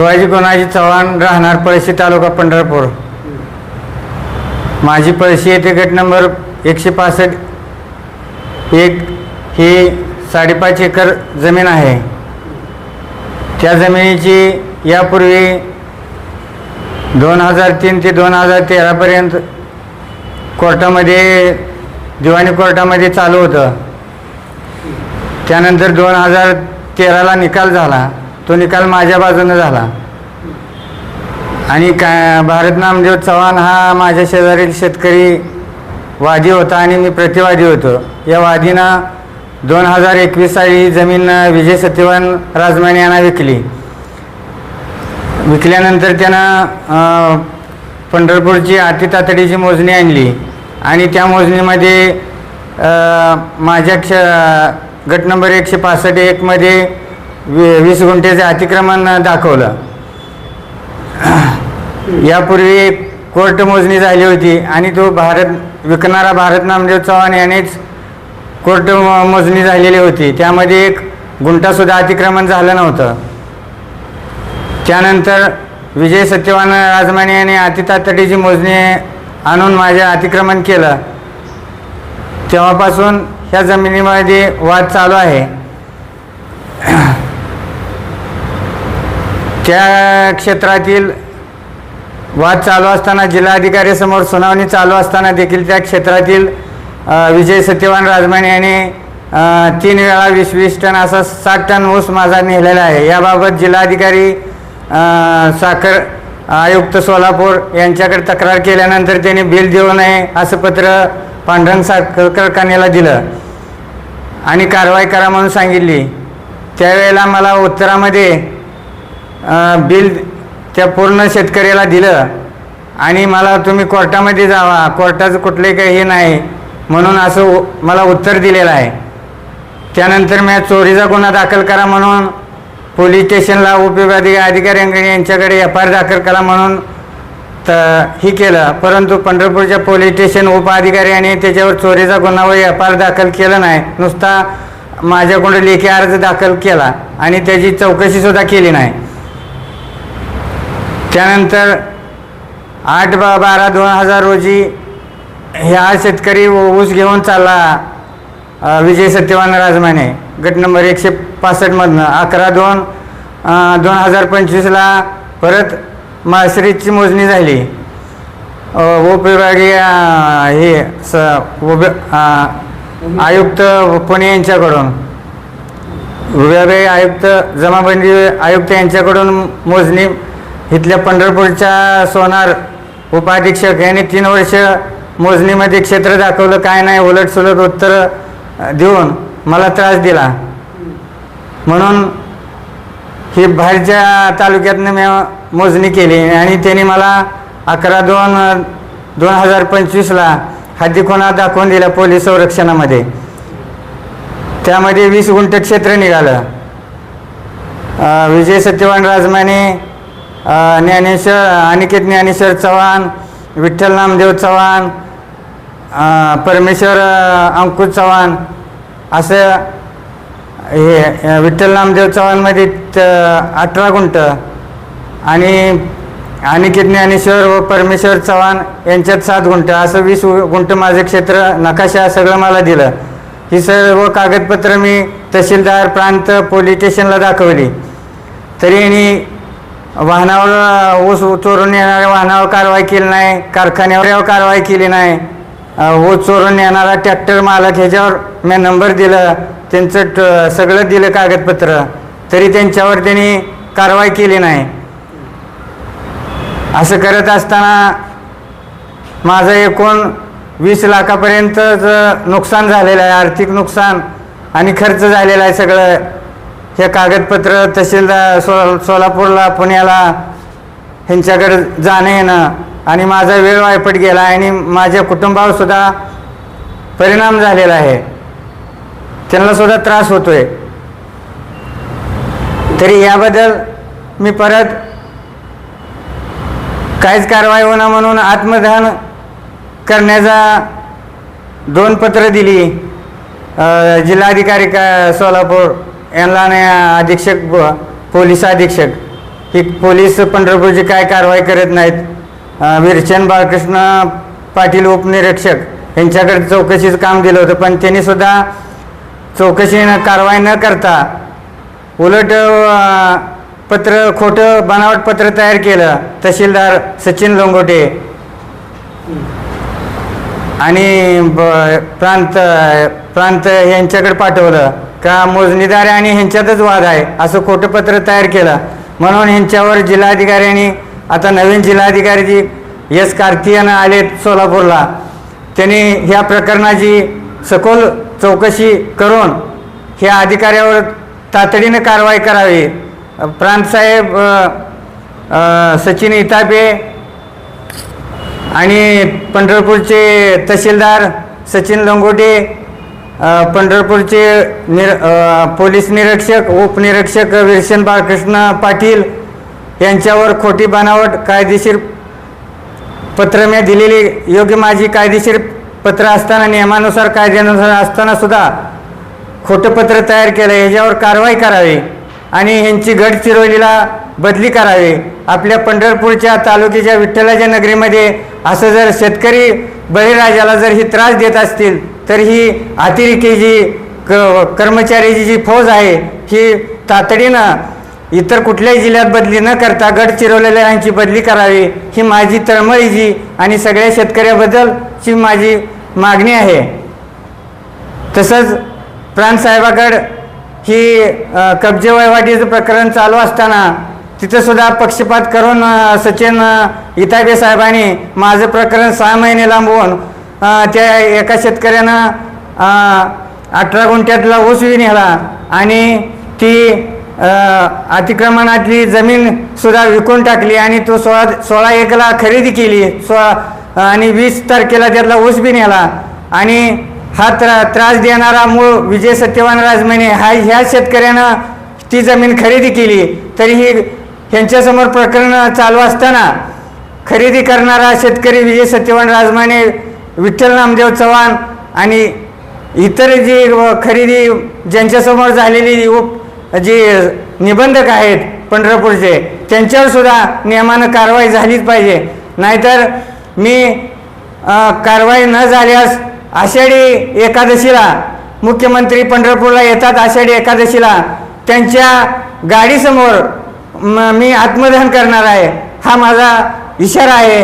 शिवाजी कोणाजी चव्हाण, राहणार पळशी, तालुका पंढरपूर. माझी पळशी येथे गट नंबर 165 एक ही 5.5 एकर जमीन आहे. त्या जमिनीची यापूर्वी 2003 ते 2013 पर्यंत कोर्टामध्ये, दिवाणी कोर्टामध्ये चालू होतं. त्यानंतर 2013ला निकाल झाला. तो निकाल माझ्या बाजूने झाला आणि भारत नामदेव चव्हाण हा माझ्या शेजारील शेतकरी वादी होता आणि मी प्रतिवादी होतो. या वादीनं 2021 साली ही जमीन विजय सत्यवान राजमाने यांना विकल्यानंतर त्यानं पंढरपूरची अति तातडीची मोजणी आणली आणि त्या मोजणीमध्ये माझ्या गट नंबर 165 मध्ये 20 गुंठेचे अतिक्रमण दाखवलं. यापूर्वी कोर्ट मोजणी झाली होती आणि तो विकणारा भारत नामदेव चव्हाण यानेच कोर्ट मोजणी झालेली होती. त्यामध्ये 1 गुंठासुद्धा अतिक्रमण झालं नव्हतं. त्यानंतर विजय सत्यवान राजमाने यांनी अतितातडीची मोजणी आणून माझे अतिक्रमण केलं. तेव्हापासून ह्या जमिनीमध्ये वाद चालू आहे. त्या क्षेत्रातील वाद चालू असताना, जिल्हाधिकाऱ्यासमोर सुनावणी चालू असताना देखील त्या क्षेत्रातील विजय सत्यवान राजमाने यांनी 3 वेळा 20-20 टन असा 60 टन ऊस माझा नेलेला आहे. याबाबत जिल्हाधिकारी साखर आयुक्त सोलापूर यांच्याकडे तक्रार केल्यानंतर त्यांनी बिल देऊ नये असं पत्र पांढरंग साखर कारखान्याला दिलं आणि कारवाई करा म्हणून सांगितली. त्यावेळेला मला उत्तरामध्ये बिल त्या पूर्ण शेतकऱ्याला दिलं आणि मला तुम्ही कोर्टामध्ये जावा, कोर्टाचं कुठले काही हे नाही म्हणून असं मला उत्तर दिलेलं आहे. त्यानंतर मी चोरीचा गुन्हा दाखल करा म्हणून पोलीस स्टेशनला उपविभागीय अधिकारी यांच्याकडे FIR दाखल करा म्हणून ही केलं. परंतु पंढरपूरच्या पोलीस स्टेशन उपअधिकाऱ्याने त्याच्यावर चोरीचा गुन्हा व FIR दाखल केलं नाही. नुसता माझ्याकडून लेखी अर्ज दाखल केला आणि त्याची चौकशीसुद्धा केली नाही. त्यानंतर 8/12/2000 रोजी ह्या शेतकरी ऊस घेऊन चालला विजय सत्यवान राजमाने गट नंबर 165 मधनं. 11/2/2025ला परत माळशिरसची मोजणी झाली. उपविभागीय आयुक्त पुणे यांच्याकडून, विभागीय आयुक्त जमाबंदी आयुक्त यांच्याकडून मोजणी इथल्या पंढरपूरच्या सोनार उपाधीक्षक यांनी 3 वर्ष मोजणीमध्ये क्षेत्र दाखवलं, काय नाही, उलटसुलट उत्तर देऊन मला त्रास दिला. म्हणून ही बाहेरच्या तालुक्यातनं मी मोजणी केली आणि त्यांनी मला 11/2/2025ला हद्दीखुणा दाखवून दिला पोलीस संरक्षणामध्ये. त्यामध्ये 20 गुंठ क्षेत्र निघालं. विजय सत्यवान राजमाने, ज्ञानेश्वर अनिकेत ज्ञानेश्वर चव्हाण, विठ्ठल नामदेव चव्हाण, परमेश्वर अंकुश चव्हाण असं हे विठ्ठल नामदेव चव्हाणमध्ये 18 गुंठ आणि अनिकेत ज्ञानेश्वर व परमेश्वर चव्हाण यांच्यात 7 गुंठ असं 20 गुंठ माझे क्षेत्र नकाशा सगळं मला दिलं. ही सर्व कागदपत्र मी तहसीलदार, प्रांत, पोलीस स्टेशनला दाखवली. तरी यांनी वाहनावर ऊस चोरून येणाऱ्या वाहनावर कारवाई केली नाही, कारखान्यावर कारवाई केली नाही. ऊस चोरून येणारा ट्रॅक्टर मालक ह्याच्यावर मी नंबर दिलं, त्यांचं सगळं दिलं कागदपत्र, तरी त्यांच्यावर त्यांनी कारवाई केली नाही. असं करत असताना माझं एकूण 20 लाखापर्यंतचं नुकसान झालेलं आहे, आर्थिक नुकसान आणि खर्च झालेला आहे सगळं. हे कागदपत्र तहसीलदार सोलापूरला, पुण्याला ह्यांच्याकडे जाणं येणं आणि माझा वेळ वायपट गेला आणि माझ्या कुटुंबावर सुद्धा परिणाम झालेला आहे. त्यांना सुद्धा त्रास होतोय. तरी याबद्दल मी परत काहीच कारवाई होणार म्हणून आत्मदहन करण्याचा 2 पत्र दिली जिल्हाधिकारी सोलापूर यांना अधीक्षक पोलीस अधीक्षक ही पोलीस पंढरपूरची काय कारवाई करत नाहीत. विरचन बाळकृष्ण पाटील उपनिरीक्षक यांच्याकडे चौकशीचं काम दिलं होतं, पण त्यांनी सुद्धा चौकशी कारवाई न करता उलट खोटं बनावट पत्र तयार केलं. तहसीलदार सचिन लोंगोटे आणि प्रांत यांच्याकडे पाठवलं का मोजणीदार आणि ह्यांच्यातच वाद आहे असं खोटं पत्र तयार केलं. म्हणून ह्यांच्यावर जिल्हाधिकाऱ्यांनी, आता नवीन जिल्हाधिकारी जी एस कार्तियन आले सोलापूरला, त्यांनी ह्या प्रकरणाची सखोल चौकशी करून ह्या अधिकाऱ्यावर तातडीनं कारवाई करावी. प्रांतसाहेब सचिन इतापे आणि पंढरपूरचे तहसीलदार सचिन लंगोटे, पंढरपूरचे पोलीस निरीक्षक उपनिरीक्षक विरशन बाळकृष्ण पाटील यांच्यावर खोटी बनावट कायदेशीर पत्र मी दिलेली योग्य माझी कायदेशीर पत्र असताना, नियमानुसार कायद्यानुसार असताना सुद्धा खोटं पत्र तयार केलं. ह्याच्यावर कारवाई करावी आणि ह्यांची गडचिरोलीला बदली करावी. आपल्या पंढरपूरच्या तालुक्याच्या विठ्ठलाच्या नगरीमध्ये असं जर शेतकरी बळीराजाला जर ही त्रास देत असतील तर ही अतिरेकी जी कर्मचाऱ्याची जी फौज आहे ही तातडीनं इतर कुठल्याही जिल्ह्यात बदली न करता गडचिरोलीला यांची बदली करावी. ही माझी तळमळीची आणि सगळ्या शेतकऱ्याबद्दलची माझी मागणी आहे. तसंच प्रांतसाहेबाकडं ही कब्जे वहिवाटीचं प्रकरण चालू असताना तिथंसुद्धा पक्षपात करून सचिन इताबे साहेबांनी माझं प्रकरण 6 महिने लांबवून त्या एका शेतकऱ्यानं 18 गुंठ्यातला ऊस नेला आणि ती अतिक्रमणातली जमीनसुद्धा विकून टाकली आणि तो 16 एकरला खरेदी केली आणि 20 तारखेला त्यातला ऊस बी नेला. आणि हा त्रास देणारा मूळ विजय सत्यवान राजमाने ह्या शेतकऱ्यानं ती जमीन खरेदी केली. तरीही ह्यांच्यासमोर प्रकरण चालू असताना खरेदी करणारा शेतकरी विजय सत्यवान राजमाने, विठ्ठल नामदेव चव्हाण आणि इतर जी खरेदी ज्यांच्यासमोर झालेली जे निबंधक आहेत पंढरपूरचे, त्यांच्यावर सुद्धा नियमानं कारवाई झालीच पाहिजे. नाहीतर मी कारवाई न झाल्यास आषाढी एकादशीला मुख्यमंत्री पंढरपूरला येतात. आषाढी एकादशीला त्यांच्या गाडीसमोर मी आत्मदहन करणार आहे, हा माझा इशारा आहे.